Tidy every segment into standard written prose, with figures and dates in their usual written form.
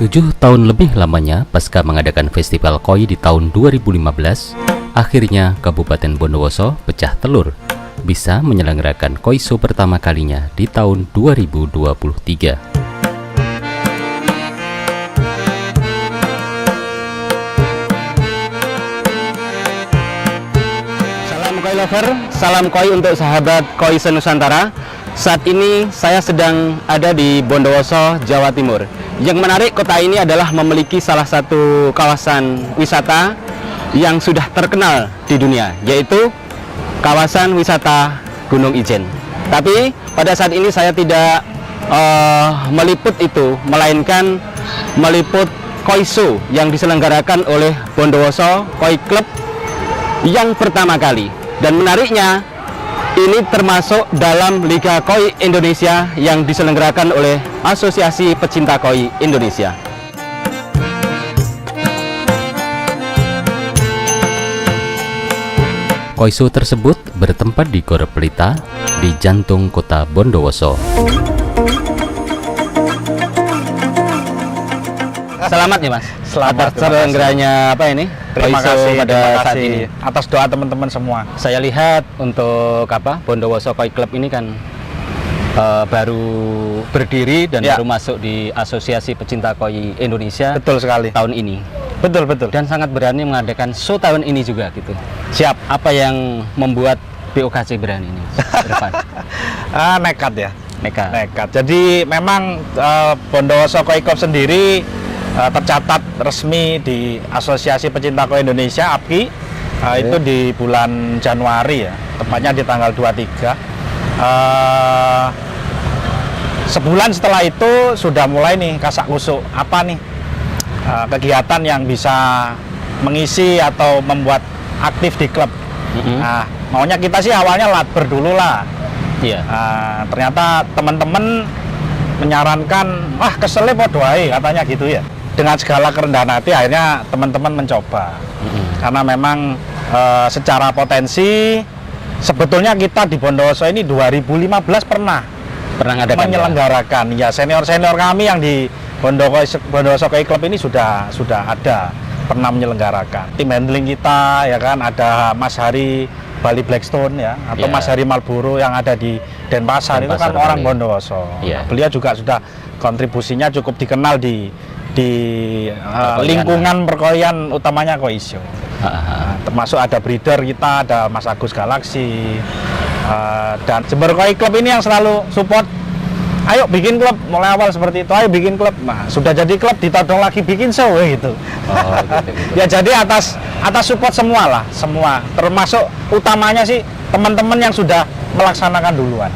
7 tahun lebih lamanya pasca mengadakan festival koi di tahun 2015, akhirnya Kabupaten Bondowoso pecah telur bisa menyelenggarakan koi show pertama kalinya di tahun 2023. Salam koi lover, salam koi untuk sahabat koi senusantara. Saat ini saya sedang ada di Bondowoso, Jawa Timur. Yang menarik, kota ini adalah memiliki salah satu kawasan wisata yang sudah terkenal di dunia, yaitu kawasan wisata Gunung Ijen. Tapi pada saat ini saya tidak meliput itu, melainkan meliput koi show yang diselenggarakan oleh Bondowoso Koi Club yang pertama kali. Dan menariknya, ini termasuk dalam Liga Koi Indonesia yang diselenggarakan oleh Asosiasi Pecinta Koi Indonesia. Koi show tersebut bertempat di Gor Pelita, di jantung kota Bondowoso. Selamat ya Mas, Selamat, atas terselenggaranya apa ini? Terima Koi show kasih, pada terima saat kasih ini. atas doa teman-teman semua. Saya lihat untuk apa, Bondowoso Koi Club ini kan baru berdiri dan Ya. baru masuk di Asosiasi Pecinta Koi Indonesia Betul sekali. tahun ini. Betul. Dan sangat berani mengadakan show tahun ini juga gitu. Siap. Apa yang membuat BOKC berani ini ke depan? Nekat ya. Nekat. Jadi memang Bondowoso Koi Club sendiri tercatat resmi di Asosiasi Pecinta Koi Indonesia (APKI) itu di bulan Januari ya, tepatnya di tanggal 23. Sebulan setelah itu sudah mulai nih kasak kusuk apa nih kegiatan yang bisa mengisi atau membuat aktif di klub. Nah, maunya kita sih awalnya latber dulu lah. Iya. Ternyata teman-teman menyarankan, wah keselnya podo ae, katanya gitu ya. Dengan segala kerendahan hati akhirnya teman-teman mencoba. Karena memang secara potensi sebetulnya kita di Bondowoso ini 2015 pernah ngadakan menyelenggarakan ya, senior-senior kami yang di Bondowoso Koi Club ini sudah ada pernah menyelenggarakan. Tim handling kita ya kan, ada Mas Hari Bali Blackstone ya, atau Ya. Mas Hari Malboro yang ada di Denpasar, itu kan Denpasar, orang Bali. Bondowoso. Ya. Beliau juga sudah kontribusinya cukup dikenal di Perkoian. lingkungan perkoian utamanya Koi Show. Termasuk ada breeder kita, ada Mas Agus Galaksi, dan Jember Koi Club ini yang selalu support. Ayo bikin klub, mulai awal seperti itu. Ayo bikin klub. Nah, sudah jadi klub ditodong lagi bikin show gitu. Gitu. Ya jadi atas support semua lah, semua. Termasuk utamanya sih teman-teman yang sudah melaksanakan duluan.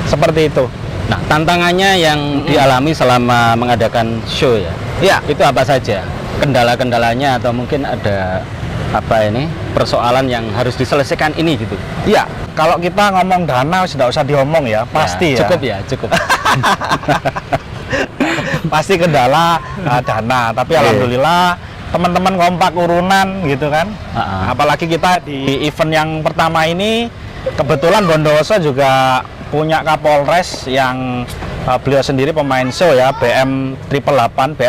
Seperti itu. Nah, tantangannya yang dialami selama mengadakan show ya, Ya, itu apa saja? Kendala-kendalanya atau mungkin ada apa ini persoalan yang harus diselesaikan ini gitu? iya. Kalau kita ngomong dana sudah usah diomong ya, pasti ya. Cukup. Pasti kendala dana, tapi alhamdulillah teman-teman kompak urunan gitu kan. Apalagi kita di event yang pertama ini kebetulan Bondowoso juga punya Kapolres yang beliau sendiri pemain show ya, BM 888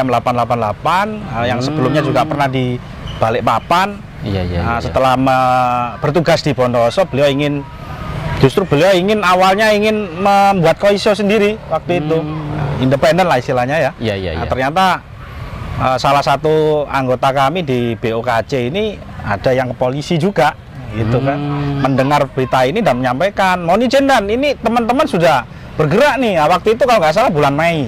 yang sebelumnya juga pernah di Balikpapan. Iya. Setelah bertugas di Bondowoso, beliau ingin awalnya membuat koi show sendiri waktu itu. Independen lah istilahnya ya. Iya. Ternyata salah satu anggota kami di BOKC ini ada yang ke polisi juga gitu kan. Mendengar berita ini dan menyampaikan, "Mohon izin Dan, ini teman-teman sudah bergerak nih." Waktu itu kalau nggak salah bulan Mei.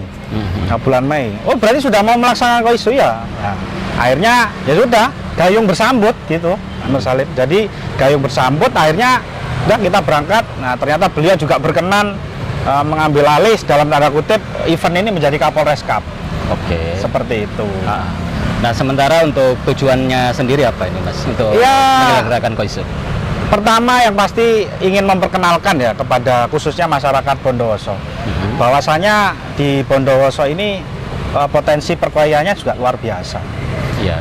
Bulan Mei. Oh, berarti sudah mau melaksanakan koi show ya. Nah, akhirnya ya sudah, gayung bersambut gitu. Salib. Jadi gayung bersambut, akhirnya udah kita berangkat. Nah, ternyata beliau juga berkenan mengambil alih dalam tanda kutip event ini menjadi Kapolres Cup. Oke. Seperti itu. Nah, sementara untuk tujuannya sendiri apa ini Mas untuk Ya. menyelenggarakan koi show? Pertama yang pasti ingin memperkenalkan ya kepada khususnya masyarakat Bondowoso. Bahwasanya di Bondowoso ini potensi perkoiannya juga luar biasa. Iya.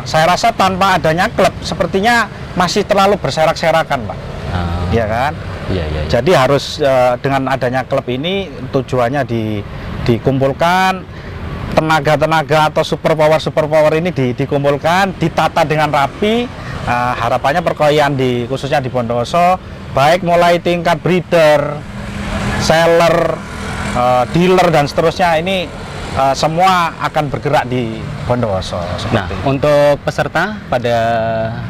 Saya rasa tanpa adanya klub sepertinya masih terlalu berserak-serakan, Pak. Iya kan? Iya. Jadi harus dengan adanya klub ini tujuannya dikumpulkan tenaga-tenaga atau super power ini dikumpulkan, ditata dengan rapi. Harapannya perkoian khususnya di Bondowoso, baik mulai tingkat breeder, seller, dealer dan seterusnya, ini semua akan bergerak di Bondowoso. Nah, untuk peserta pada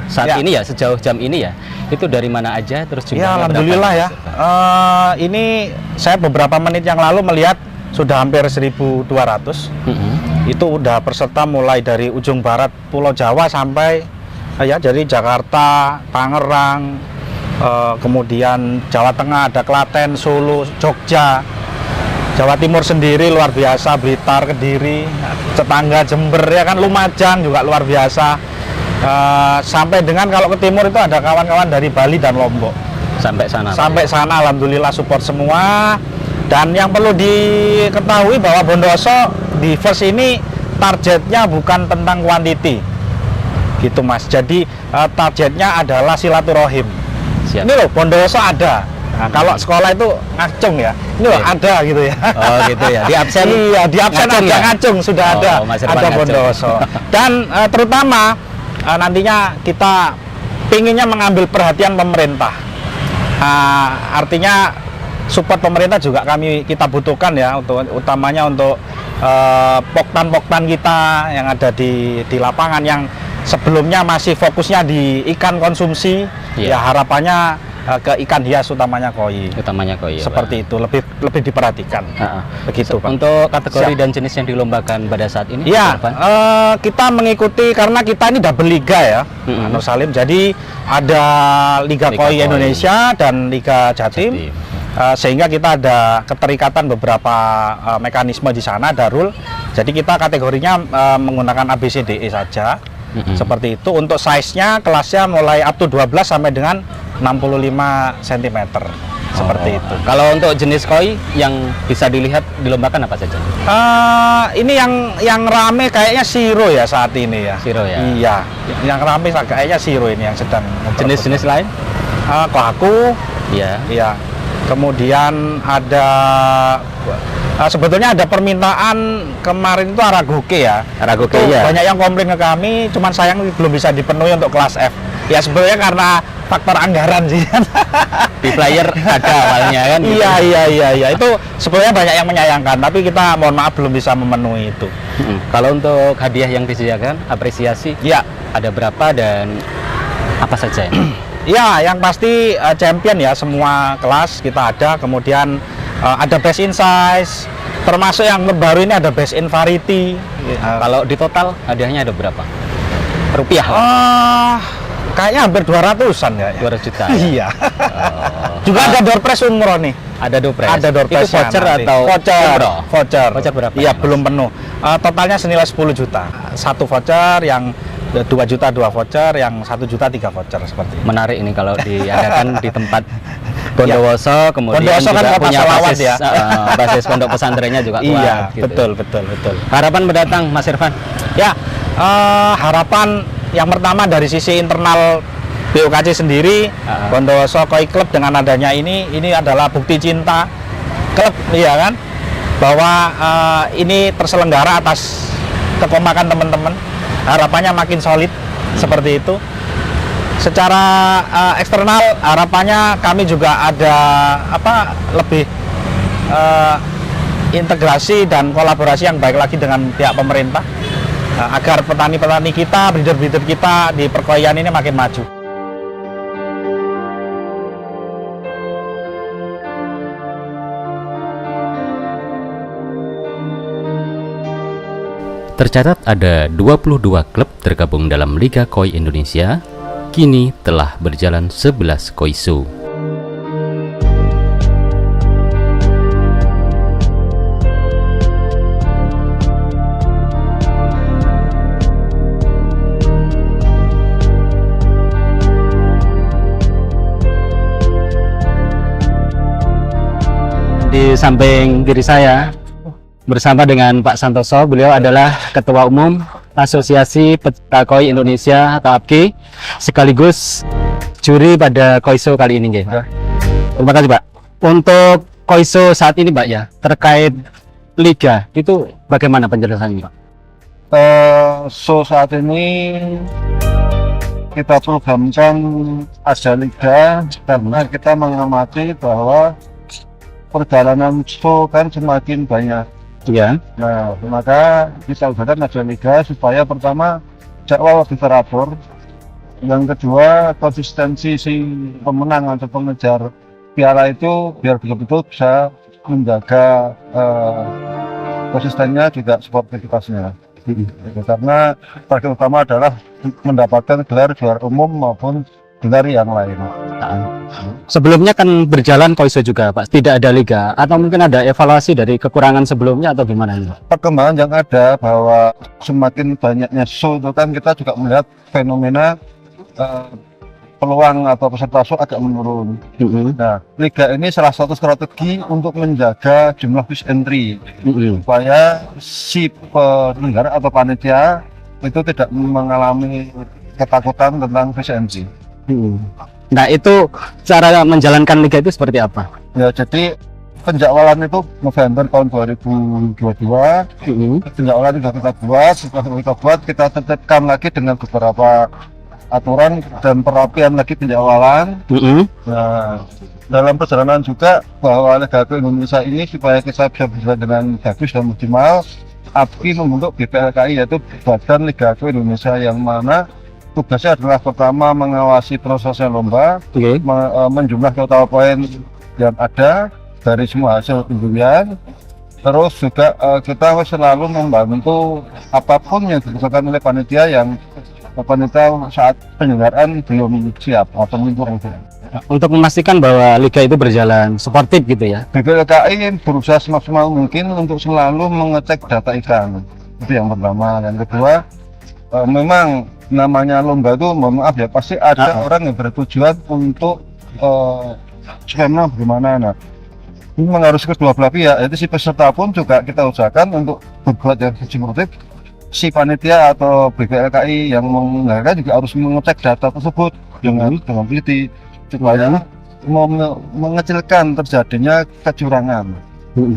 saat ini ya, sejauh jam ini ya, itu dari mana aja, terus jumlahnya ya, alhamdulillah ya. Ini saya beberapa menit yang lalu melihat sudah hampir 1.200. Itu udah peserta mulai dari ujung barat Pulau Jawa sampai ya dari Jakarta, Tangerang, kemudian Jawa Tengah, ada Klaten, Solo, Jogja. Jawa Timur sendiri luar biasa, Blitar, Kediri, tetangga Jember ya kan, Lumajang juga luar biasa. Sampai dengan kalau ke timur itu ada kawan-kawan dari Bali dan Lombok. Sampai sana. Sampai sana alhamdulillah support semua. Dan yang perlu diketahui bahwa Bondowoso di first ini targetnya bukan tentang quantity. Gitu Mas. Jadi targetnya adalah silaturahim. Siap. Ini loh Bondowoso ada. Nah, kalau sekolah itu ngacung ya, ini loh ada gitu ya. Oh gitu ya, di absen. Iya, di absen ngacung ada ya? ngacung, sudah ada ngacung. Bondowoso. Dan terutama nantinya kita pinginnya mengambil perhatian pemerintah. Artinya support pemerintah juga kita butuhkan ya, utamanya untuk poktan-poktan kita yang ada di lapangan yang sebelumnya masih fokusnya di ikan konsumsi. Ya harapannya ke ikan hias utamanya koi. Ya, seperti itu lebih diperhatikan. Begitu Pak. Untuk kategori dan jenis yang dilombakan pada saat ini? Ya, kita mengikuti karena kita ini double liga ya, Nur Salim. Jadi ada Liga Koi Indonesia dan Liga Jatim. Sehingga kita ada keterikatan beberapa mekanisme di sana, ada rule. Jadi kita kategorinya menggunakan ABCDE saja. Seperti itu. Untuk size-nya, kelasnya mulai up to 12 sampai dengan 65 cm. Seperti itu. Kalau untuk jenis koi yang bisa dilihat dilombakan apa saja? Ini yang rame kayaknya Shiro ya saat ini ya. Shiro ya? Iya. Yang rame kayaknya Shiro ini yang sedang. Jenis-jenis lain? Kohaku. Iya. Iya. Kemudian ada sebetulnya ada permintaan kemarin itu Aragoke ya. Aragoke ya. Ya. Banyak yang komplain ke kami, cuman sayang belum bisa dipenuhi untuk kelas F. Ya sebenarnya karena faktor anggaran sih. Di flyer ada awalnya kan? Gitu. Iya. Itu sebenarnya banyak yang menyayangkan, tapi kita mohon maaf belum bisa memenuhi itu. Kalau untuk hadiah yang disediakan, apresiasi, ya ada berapa dan apa saja? Ya, yang pasti champion ya, semua kelas kita ada. Kemudian ada best in size, termasuk yang terbaru ini ada best in variety. Kalau di total hadiahnya ada berapa? Rupiah? Kayaknya hampir 200-an ya. 200 juta ya? Iya. Juga ada door prize umroh nih. Ada door prize? Ada door prize. Itu voucher atau voucher? Voucher berapa? Iya, belum penuh. Totalnya senilai 10 juta. Satu voucher, yang 2 juta 2 voucher, yang 1 juta 3 voucher seperti itu. Menarik ini kalau diadakan di tempat Bondowoso, kemudian Bondowoso juga kan punya basis, ya. Basis pondok pesantrennya juga kuat. Iya, Gitu. betul. Harapan mendatang, Mas Irfan? Ya, harapan yang pertama dari sisi internal BOKC sendiri, Bondowoso Koi Club dengan adanya ini adalah bukti cinta klub, iya kan, bahwa ini terselenggara atas kekompakan teman-teman. Harapannya makin solid seperti itu. Secara eksternal harapannya kami juga ada lebih integrasi dan kolaborasi yang baik lagi dengan pihak pemerintah, agar petani-petani kita, breeder-breeder kita di perkoian ini makin maju. Tercatat ada 22 klub tergabung dalam Liga Koi Indonesia. Kini telah berjalan 11 koiso. Di samping kiri saya bersama dengan Pak Santoso, beliau adalah Ketua Umum Asosiasi Pecinta Koi Indonesia atau APKI, sekaligus juri pada Koiso kali ini. Terima kasih Pak. Untuk Koiso saat ini Pak ya, terkait liga itu bagaimana penjelasannya, Pak? So saat ini kita programkan ada liga karena kita mengamati bahwa perjalanan show kan semakin banyak. Iya. Nah, maka kita usahakan ada liga supaya pertama jadwal lebih teratur, yang kedua konsistensi si pemenang atau pengejar piala itu biar betul-betul bisa menjaga konsistennya juga sportivitasnya. Karena target utama adalah mendapatkan gelar juara umum maupun gelar yang lain. Sebelumnya kan berjalan Koiso juga, Pak. Tidak ada liga atau mungkin ada evaluasi dari kekurangan sebelumnya atau gimana ini, Pak? Perkembangan yang ada bahwa semakin banyaknya show itu kan kita juga melihat fenomena peluang atau peserta show agak menurun. Nah, liga ini salah satu strategi untuk menjaga jumlah fish entry supaya si penyelenggara atau panitia itu tidak mengalami ketakutan tentang fish entry. Nah, itu cara menjalankan liga itu seperti apa? Ya, jadi penjadwalan itu November tahun 2022. Penjadwalan sudah kita buat, kita tetapkan lagi dengan beberapa aturan dan perapian lagi penjadwalan. Nah, dalam perjalanan juga bahwa Liga Ko Indonesia ini supaya kita bisa berjalan dengan bagus dan maksimal, APKI membentuk BPLKI, yaitu Badan Liga Ko Indonesia, yang mana tugasnya adalah pertama mengawasi prosesnya lomba, menjumlah total poin yang ada dari semua hasil undian. Terus juga kita selalu membantu apapun yang dibutuhkan oleh panitia yang saat penyelenggaraan belum siap atau belum. Untuk memastikan bahwa liga itu berjalan sportif gitu ya. BPLKI berusaha semaksimal mungkin untuk selalu mengecek data ikan. Itu yang pertama. Yang kedua, memang namanya lomba itu, mohon maaf ya, pasti ada orang yang bertujuan untuk skema bagaimana. Nah, ini mengharuskan kedua belah pihak, yaitu si peserta pun juga kita usahakan untuk berbuat yang sportif. Si panitia atau BPLKI yang menyelenggarakan juga harus mengecek data tersebut dengan teliti supaya mengecilkan terjadinya kecurangan.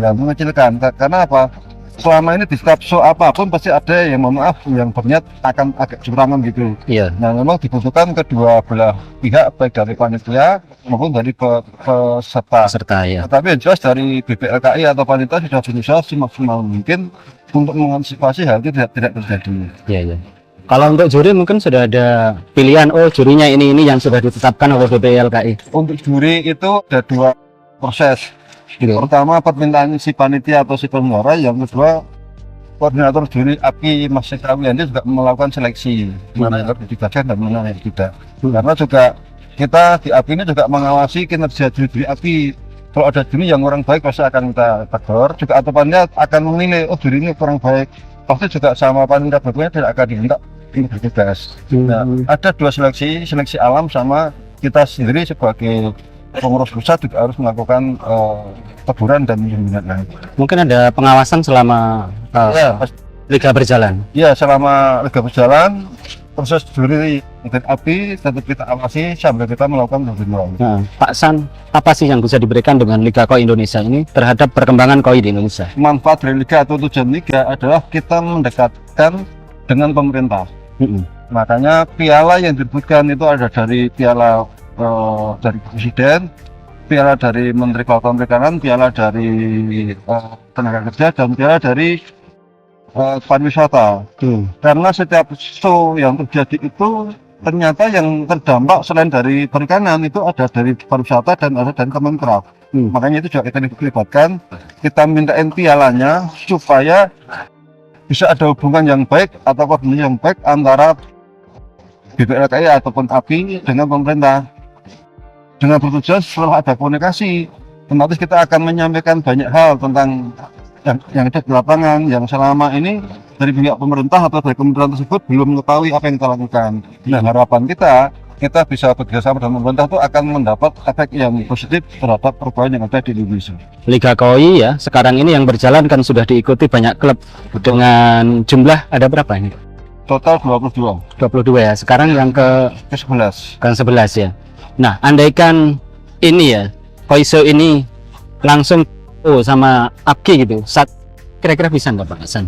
Ya, mengecilkan karena apa? Selama ini di setiap show apapun pasti ada yang, mohon maaf, yang berniat akan agak curangan gitu. Iya. Nah, memang dibutuhkan kedua belah pihak, baik dari panitia maupun dari peserta. Ya. Tapi yang jelas dari BPLKI atau panitia sudah berusaha semaksimal mungkin untuk mengantisipasi hal itu tidak terjadi. Iya. Kalau untuk juri mungkin sudah ada pilihan, jurinya ini yang sudah ditetapkan oleh BPLKI. Untuk juri itu ada dua proses. Pertama, permintaan si panitia atau si penyelenggara. Yang kedua, koordinator juri APKI Mas Sekrawiyandi juga melakukan seleksi mana yang harus dibagikan dan mana yang tidak. Karena juga kita di APKI ini juga mengawasi kinerja juri APKI. Kalau ada juri yang kurang baik pasti akan kita tegur. Juga atau panitia akan menilai, juri ini kurang baik, pasti juga sama panitia berikutnya tidak akan diminta untuk bertugas. Nah, ada dua seleksi alam sama kita sendiri sebagai pengurus pusat juga harus melakukan teguran dan pembinaan. Mungkin ada pengawasan selama liga berjalan. Ya, selama liga berjalan, proses juri dan APKI tetap kita awasi sambil kita melakukan pembinaan. Nah, Pak San, apa sih yang bisa diberikan dengan Liga Koi Indonesia ini terhadap perkembangan koi di Indonesia? Manfaat dari liga atau tujuan liga adalah kita mendekatkan dengan pemerintah. Makanya piala yang diberikan itu ada dari piala dari presiden, piala dari Menteri Kelautan Perikanan, piala dari tenaga kerja, dan piala dari pariwisata. Karena setiap show yang terjadi itu ternyata yang terdampak selain dari perikanan itu ada dari pariwisata dan ada dari Kemenkraf. Makanya itu juga kita dilibatkan, kita mintain pialanya supaya bisa ada hubungan yang baik atau koordinasi yang baik antara BPLKI ataupun APKI dengan pemerintah. Dengan bertujuan setelah ada komunikasi, otomatis kita akan menyampaikan banyak hal tentang yang ada di lapangan, yang selama ini dari pihak pemerintah atau dari kementerian tersebut belum mengetahui apa yang kita lakukan. Nah, harapan kita bisa bekerjasama dengan pemerintah itu akan mendapat efek yang positif terhadap perubahan yang ada di Indonesia. Liga Koi ya, sekarang ini yang berjalan kan sudah diikuti banyak klub. Dengan jumlah ada berapa ini? Total 22 ya, sekarang yang ke 11 ya. Nah, andaikan ini ya, Koiso ini langsung sama APKI gitu, saat kira-kira bisa nggak Pak Hasan?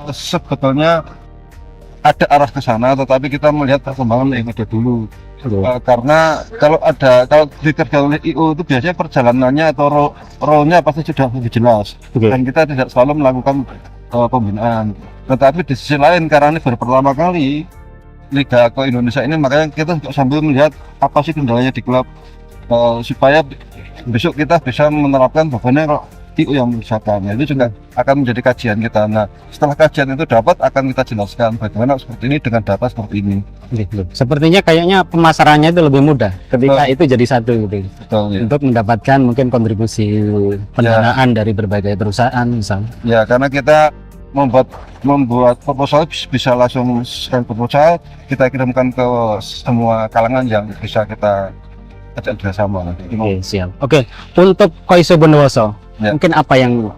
Sebetulnya ada arah ke sana, tetapi kita melihat perkembangan yang ada dulu. Karena kalau dikerjakan oleh IO itu biasanya perjalanannya atau role-nya pasti sudah lebih jelas. Dan kita tidak selalu melakukan pembinaan. Tetapi di sisi lain, karena ini baru pertama kali Liga Koi Indonesia ini, makanya kita juga sambil melihat apa sih kendalanya di klub, supaya besok kita bisa menerapkan bagaimana kalau IO yang mengusahakan. Itu juga akan menjadi kajian kita. Nah, setelah kajian itu dapat, akan kita jelaskan bagaimana seperti ini dengan data seperti ini. Sepertinya kayaknya pemasarannya itu lebih mudah ketika itu jadi satu gitu. Betul, ya. Untuk mendapatkan mungkin kontribusi pendanaan dari berbagai perusahaan misalnya. Ya, karena kita membuat proposal bisa langsung sekali proposal kita kirimkan ke semua kalangan yang bisa kita ajak bersama. Oke, siap. Oke, untuk Koiso Bondowoso, mungkin apa yang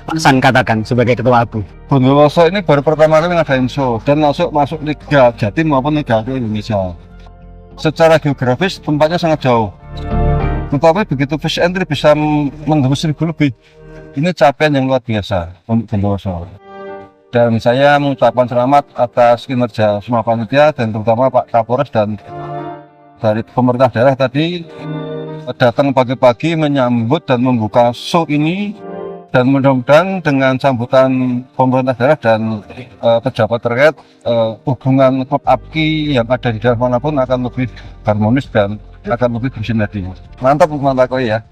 Pak San katakan sebagai ketua ABU? Bondowoso ini baru pertama kali ngadain show dan masuk Liga Jatim maupun Liga Koi Indonesia. Secara geografis tempatnya sangat jauh, tetapi begitu fish entry bisa menembus 1000 lebih. Ini capaian yang luar biasa untuk Bondowoso. Dan saya mengucapkan selamat atas kinerja semua panitia dan terutama Pak Kapolres dan dari pemerintah daerah tadi datang pagi-pagi menyambut dan membuka show ini, dan mudah-mudahan dengan sambutan pemerintah daerah dan pejabat terkait, hubungan klub APKI yang ada di daerah manapun akan lebih harmonis dan akan lebih bersinergi. Mantap Mantap Koi ya.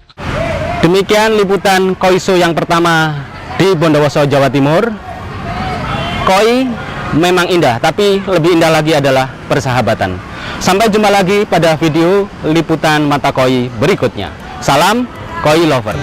Demikian liputan Koiso yang pertama di Bondowoso, Jawa Timur. Koi memang indah, tapi lebih indah lagi adalah persahabatan. Sampai jumpa lagi pada video liputan Mata Koi berikutnya. Salam Koi Lover.